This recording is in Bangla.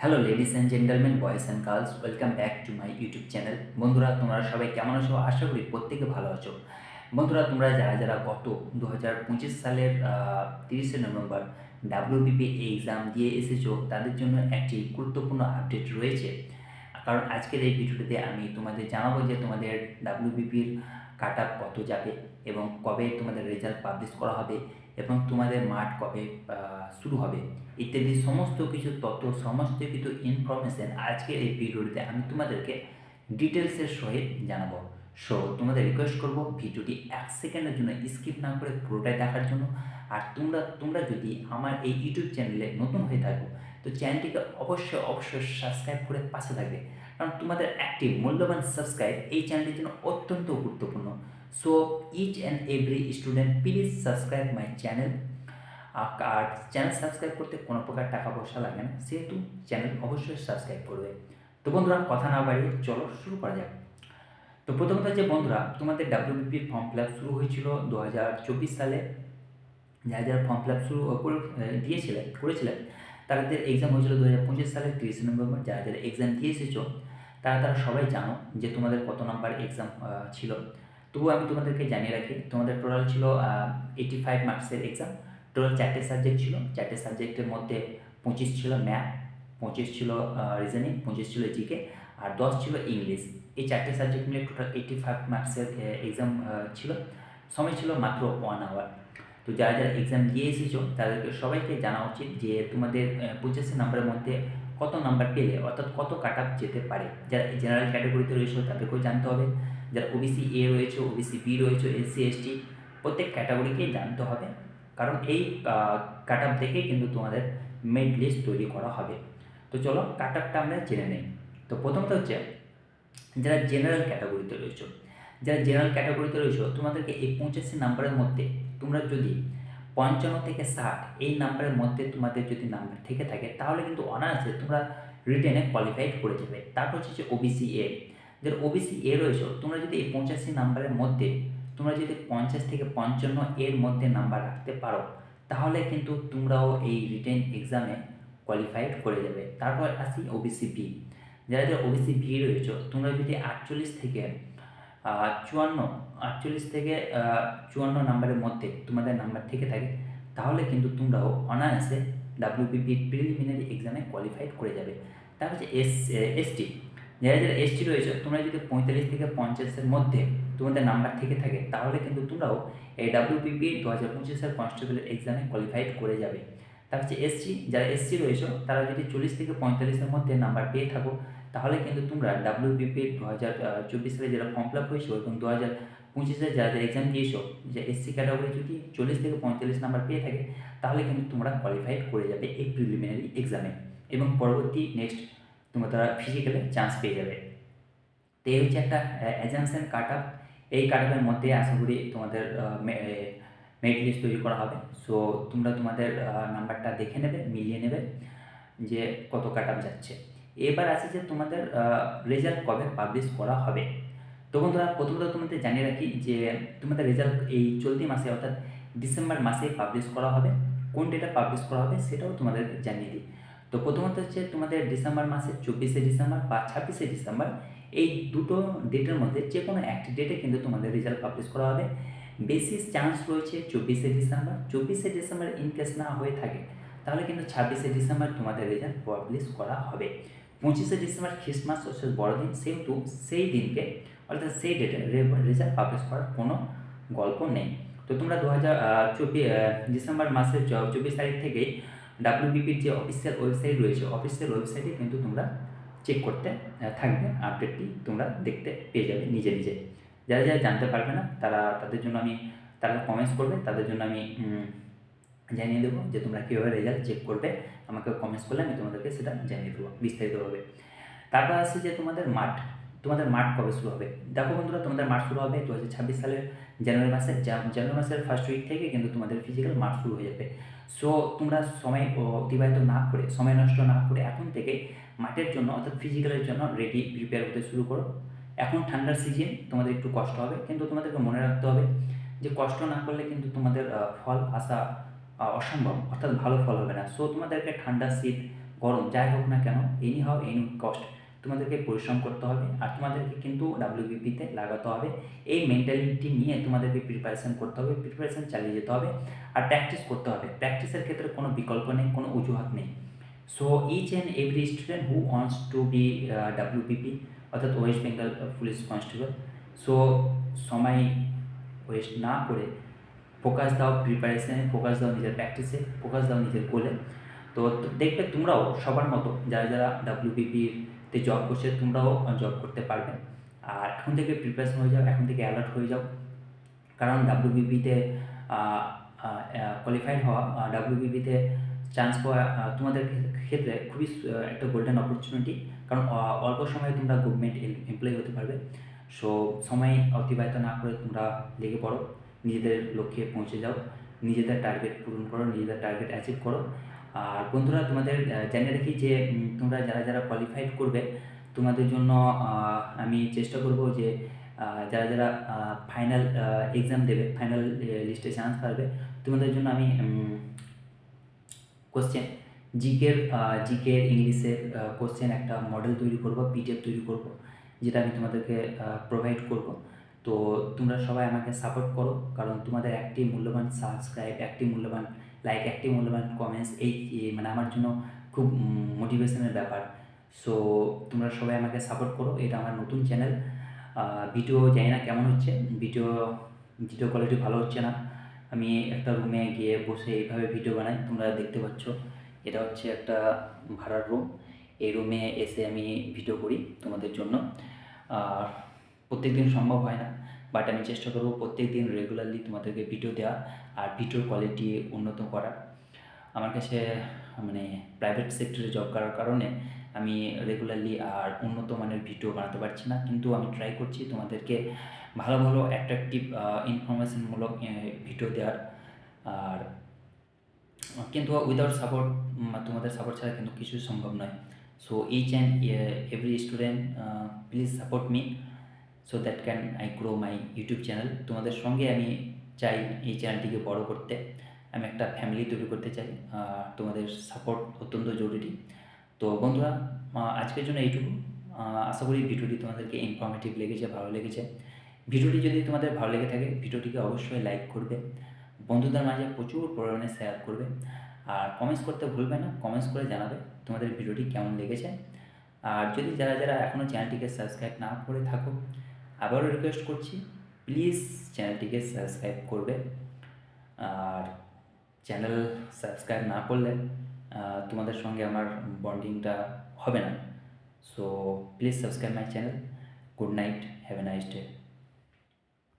Hello ladies and gentleman, boys and girls, welcome back to my YouTube channel. বন্ধুরা, তোমরা সবাই কেমন আছো? আশা করি প্রত্যেকে ভালো আছো। বন্ধুরা, তোমরা যারা যারা গত 2025 সালের 30শে নভেম্বর ডাব্লিউবিপি এক্সাম দিয়ে এসেছো, তাদের জন্য একটি গুরুত্বপূর্ণ আপডেট রয়েছে। কারণ আজকের এই ভিডিওটিতে আমি তোমাদের জানাবো যে তোমাদের ডাব্লিউবিপির কাট অফ কত যাবে এবং কবে তোমাদের রেজাল্ট পাবলিশ করা হবে এবং তোমাদের মাঠ কবে শুরু হবে ইত্যাদি সমস্ত কিছু তথ্য, সমস্ত কিছু ইনফরমেশান আজকের এই ভিডিওটিতে আমি তোমাদেরকে ডিটেলসের সহিত জানাবো। সো তোমাদের রিকোয়েস্ট করবো ভিডিওটি 1 সেকেন্ডের জন্য স্কিপ না করে পুরোটাই দেখার জন্য। আর তোমরা যদি আমার এই ইউটিউব চ্যানেলে নতুন হয়ে থাকো, তো চ্যানেলটিকে অবশ্যই সাবস্ক্রাইব করে পাশে থাকবে, কারণ তোমাদের একটি মূল্যবান সাবস্ক্রাইব এই চ্যানেলটির জন্য অত্যন্ত গুরুত্বপূর্ণ। So each and every student, please subscribe my channel. আর চ্যানেল সাবস্ক্রাইব করতে কোনো প্রকার টাকা পয়সা লাগে না, সেহেতু চ্যানেল অবশ্যই সাবস্ক্রাইব করবে। তো বন্ধুরা, কথা না বাড়িয়ে চলো শুরু করা যাক। তো প্রথমত যে বন্ধুরা, তোমাদের ডাব্লিউবিপির ফর্ম ফিল আপ শুরু হয়েছিল 2024 সালে। যারা যারা ফর্ম ফিল আপ করেছিলেন, তাদের এক্সাম হয়েছিল 2025 সালের 30 নভেম্বর। যারা যারা এক্সাম দিয়ে এসেছো তারা সবাই জানো যে তোমাদের কত নাম্বার এক্সাম ছিল। তবুও আমি তোমাদেরকে জানিয়ে রাখি, তোমাদের টোটাল ছিল 85 মার্কসের এক্সাম। টোটাল 4টে সাবজেক্ট ছিল। 4টে সাবজেক্টের মধ্যে 25 ছিল ম্যাথ, 25 ছিল রিজনিং, 25 ছিল জিকে, আর 10 ছিল ইংলিশ। এই 4টে সাবজেক্ট মিলে টোটাল 85 মার্কসের এক্সাম ছিল। সময় ছিল মাত্র 1 আওয়ার। তো যারা যারা এক্সাম দিয়ে এসেছো তাদেরকে সবাইকে জানা উচিত যে তোমাদের 85 নাম্বারের মধ্যে কত নাম্বার পেলে, অর্থাৎ কত কাট অফ যেতে পারে। যারা জেনারেল ক্যাটাগরিতে রয়েছে তাদেরকেও জানতে হবে। যারা ওবিসি এ রয়েছে, ওবিসি বি রয়েছে, এসসি এসটি, প্রত্যেক ক্যাটাগরিকেই জানতে হবে, কারণ এই কাট অফ দেখেই কিন্তু তোমাদের মেরিট লিস্ট তৈরি করা হবে। তো চলো কাট অফটা আমরা জেনে নিই। তো প্রথমত হচ্ছে যারা জেনারেল ক্যাটাগরিতে রয়েছে, তোমাদেরকে এই 85 নাম্বারের মধ্যে তোমরা যদি 55 থেকে 60 এই নাম্বারের মধ্যে তোমাদের যদি নাম্বার থেকে থাকে, তাহলে কিন্তু অনায়াসে তোমরা রিটেনে কোয়ালিফাইড করে যাবে। তারপর হচ্ছে ওবিসি এ। যারা ওবিসি এ রয়েছে, তোমরা যদি এই 85 নাম্বারের মধ্যে তোমরা যদি 50 থেকে 55 এর মধ্যে নাম্বার রাখতে পারো, তাহলে কিন্তু তোমরাও এই রিটেন এক্সামে কোয়ালিফাইড করে যাবে। তারপর আসি ওবিসি বি। যারা যারা ওবিসি বি রয়েছে, তোমরা যদি 48 থেকে 54 নাম্বারের মধ্যে তোমাদের নাম্বার থেকে থাকে, তাহলে কিন্তু তোমরাও অনায়াসে ডাব্লিউবিপি প্রিলিমিনারি এক্সামে কোয়ালিফাইড করে যাবে। তারপর হচ্ছে এসটি। যারা যারা এসটি রয়েছে, তোমরা যদি 45 থেকে 50-এর মধ্যে তোমাদের নাম্বার থেকে থাকে, তাহলে কিন্তু তোমরাও এই ডাব্লিউবিপি 2025-এর কনস্টেবলের এক্সামে কোয়ালিফাইড করে যাবে। তার হচ্ছে এসসি। যারা এসসি রয়েছে, তারা যদি 40 থেকে 45-এর মধ্যে নাম্বার পেয়ে থাকো, তাহলে কিন্তু তোমরা ডাব্লিউবিপি 2024 সালে যারা ফর্ম ফিল আপ হয়েছো এবং 2025-এ যারা এক্সাম দিয়েছো, যে এসসি ক্যাটাগরি যদি 40 থেকে 45 নাম্বার পেয়ে থাকে, তাহলে কিন্তু তোমরা কোয়ালিফাইড করে যাবে এই প্রিলিমিনারি এক্সামে, এবং পরবর্তী নেক্সট তোমরা ফিজিক্যালে চান্স পেয়ে যাবে। তো এই হচ্ছে একটা অ্যাজামশন কাট আপ। এই কাট আপের মধ্যে আশা করি তোমাদের মেরিট লিস্ট তৈরি করা হবে। সো তোমরা তোমাদের নাম্বারটা দেখে নেবে, মিলিয়ে নেবে যে কত কাট আপ যাচ্ছে। এবার আছে যে তোমাদের রেজাল্ট কবে পাবলিশ করা হবে। তো বন্ধুরা, প্রথমত তোমাদের জানিয়ে রাখি যে তোমাদের রেজাল্ট এই চলতি মাসে, অর্থাৎ ডিসেম্বর মাসেই পাবলিশ করা হবে। কোন ডেটে পাবলিশ করা হবে সেটাও তোমাদের জানিয়ে দিই। তো প্রথমত হচ্ছে তোমাদের ডিসেম্বর মাসে 24শে ডিসেম্বর বা 26শে ডিসেম্বর, এই দুটো ডেটের মধ্যে যে কোনো একটি ডেটে কিন্তু তোমাদের রেজাল্ট পাবলিশ করা হবে। বেশি চান্স রয়েছে 24শে ডিসেম্বর। 24শে ডিসেম্বর ইনকেস না হয়ে থাকে, তাহলে কিন্তু 26শে ডিসেম্বর তোমাদের রেজাল্ট পাবলিশ করা হবে। 25শে ডিসেম্বর খ্রিস্টমাস ও বড়দিন, সেহেতু সেই দিনকে, অর্থাৎ সেই ডেটে রেজাল্ট পাবলিশ করার কোনো গল্প নেই। তো তোমরা ডিসেম্বর মাসের 24 তারিখ থেকেই ডাব্লিউবিপির যে অফিসিয়াল ওয়েবসাইট রয়েছে, অফিসিয়াল ওয়েবসাইটে কিন্তু তোমরা চেক করতে থাকবে। আপডেটটি তোমরা দেখতে পেয়ে যাবে নিজে নিজে। যারা যারা জানতে পারবে না, তারা কমেন্টস করবে, তাদের জন্য আমি জানিয়ে দেবো যে তোমরা কীভাবে রেজাল্ট চেক করবে। আমাকে কমেন্টস করলে আমি তোমাদেরকে সেটা জানিয়ে দেবো বিস্তারিতভাবে। তারপর আসছে যে তোমাদের মাঠ কবে শুরু হবে। দেখো বন্ধুরা, তোমাদের মাঠ শুরু হবে 2026 সালের জানুয়ারি মাসের ফার্স্ট উইক থেকে কিন্তু তোমাদের ফিজিক্যাল মাঠ শুরু হয়ে যাবে। সো তোমরা সময় নষ্ট না করে এখন থেকে মাঠের জন্য, অর্থাৎ ফিজিক্যালের জন্য প্রিপেয়ার হতে শুরু করো। এখন ঠান্ডার সিজন, তোমাদের একটু কষ্ট হবে, কিন্তু তোমাদেরকে মনে রাখতে হবে যে কষ্ট না করলে কিন্তু তোমাদের ফল আসা অসম্ভব, অর্থাৎ ভালো ফল হবে না। সো তোমাদেরকে ঠান্ডা শীত গরম যাই হোক না কেন, এনি হাউ এনি কস্ট তোমাদেরকে পরিশ্রম করতে হবে, আর তোমাদেরকে কিন্তু ডাব্লিউবিপিতে লাগাতে হবে। এই মেন্টালিটি নিয়ে তোমাদেরকে প্রিপারেশান করতে হবে, প্রিপারেশান চালিয়ে যেতে হবে, আর প্র্যাকটিস করতে হবে। প্র্যাকটিসের ক্ষেত্রে কোনো বিকল্প নেই, কোনো অজুহাত নেই। So each and every student who wants to be WBP অর্থাৎ West Bengal police constable, so সময় ওয়েস্ট না করে ফোকাস দাও প্রিপারেশানে, ফোকাস দাও নিজের প্র্যাকটিসে, ফোকাস দাও নিজের গোলে। তো দেখবে তোমরাও সবার মতো যারা যারা ডাব্লিউবিপিতে জব করছে তোমরাও জব করতে পারবে। আর এখন থেকে প্রিপারেশন হয়ে যাও, এখন থেকে অ্যালার্ট হয়ে যাও, কারণ ডাব্লিউবিপিতে কোয়ালিফাইড হওয়া, ডাব্লিউবিপিতে চান্স পাওয়া তোমাদের ক্ষেত্রে খুবই একটা গোল্ডেন অপরচুনিটি, কারণ অল্প সময়ে তোমরা গভর্নমেন্ট এমপ্লয়ি হতে পারবে। সো সময় অতিবাহিত না করে তোমরা লেগে পড়ো, নিজেদের লক্ষ্যে পৌঁছে যাও, নিজেদের টার্গেট পূরণ করো, নিজেদের টার্গেট অ্যাচিভ করো। আর বন্ধুরা তোমাদের জানিয়ে রাখি যে তোমরা যারা যারা কোয়ালিফাইড করবে তোমাদের জন্য আমি চেষ্টা করব যে যারা যারা ফাইনাল এক্সাম দেবে, ফাইনাল লিস্টে চান্স পাবে, তোমাদের জন্য আমি কোশ্চেন জিকের ইংলিশের কোশ্চেন একটা মডেল তৈরি করব, পিডিএফ তৈরি করব, যেটা আমি তোমাদেরকে প্রোভাইড করব। তো তোমরা সবাই আমাকে সাপোর্ট করো, কারণ তোমাদের একটি মূল্যবান সাবস্ক্রাইব, একটি মূল্যবান লাইক, একটি মূল্যবান কমেন্টস মানে আমার জন্য খুব মোটিভেশনের ব্যাপার। সো তোমরা সবাই আমাকে সাপোর্ট করো, এটা আমার নতুন চ্যানেল। ভিডিও জানি না কেমন হচ্ছে, ভিডিও কোয়ালিটি ভালো হচ্ছে না। আমি একটা রুমে গিয়ে বসে এইভাবে ভিডিও বানাই, তোমরা দেখতে পাচ্ছ এটা হচ্ছে একটা ভাড়ার রুম। এই রুমে এসে আমি ভিডিও করি তোমাদের জন্য। আর প্রত্যেক দিন সম্ভব হয় না, বাট আমি চেষ্টা করব প্রত্যেক দিন রেগুলারলি তোমাদেরকে ভিডিও দেওয়া আর ভিডিওর কোয়ালিটি উন্নত করার। আমার কাছে মানে প্রাইভেট সেক্টরে জব করার কারণে আমি রেগুলারলি আর উন্নত মানের ভিডিও বানাতে পারছি না, কিন্তু আমি ট্রাই করছি তোমাদেরকে ভালো ভালো অ্যাট্রাকটিভ ইনফরমেশনমূলক ভিডিও দেওয়ার। আর কিন্তু উইদাউট সাপোর্ট, তোমাদের সাপোর্ট ছাড়া কিন্তু কিছুই সম্ভব নয়। So each and every student please support me, so that can I grow my YouTube channel. তোমাদের সঙ্গে আমি চাই এই চ্যানেলটিকে বড় করতে, আমি একটা ফ্যামিলি তৈরি করতে চাই, তোমাদের সাপোর্ট অত্যন্ত জরুরি। তো বন্ধুরা আজকের জন্য এইটুকু। আশা করি ভিডিওটি তোমাদেরকে ইনফরমেটিভ লেগেছে, ভালো লেগেছে। ভিডিওটি যদি তোমাদের ভালো লেগে থাকে ভিডিওটিকে অবশ্যই লাইক করবে, বন্ধুদের মাঝে প্রচুর পরিমাণে শেয়ার করবে, আর কমেন্টস করতে ভুলবে না, কমেন্টস করে জানাবে তোমাদের ভিডিওটি কেমন লেগেছে। আর যদি যারা যারা এখনও চ্যানেলটিকে সাবস্ক্রাইব না করে থাকো, আবারও রিকোয়েস্ট করছি প্লিজ চ্যানেলটিকে সাবস্ক্রাইব করবে। আর চ্যানেল সাবস্ক্রাইব না করলে তোমাদের সঙ্গে আমার বন্ডিংটা হবে না। So please subscribe my channel. Good night, have a nice day.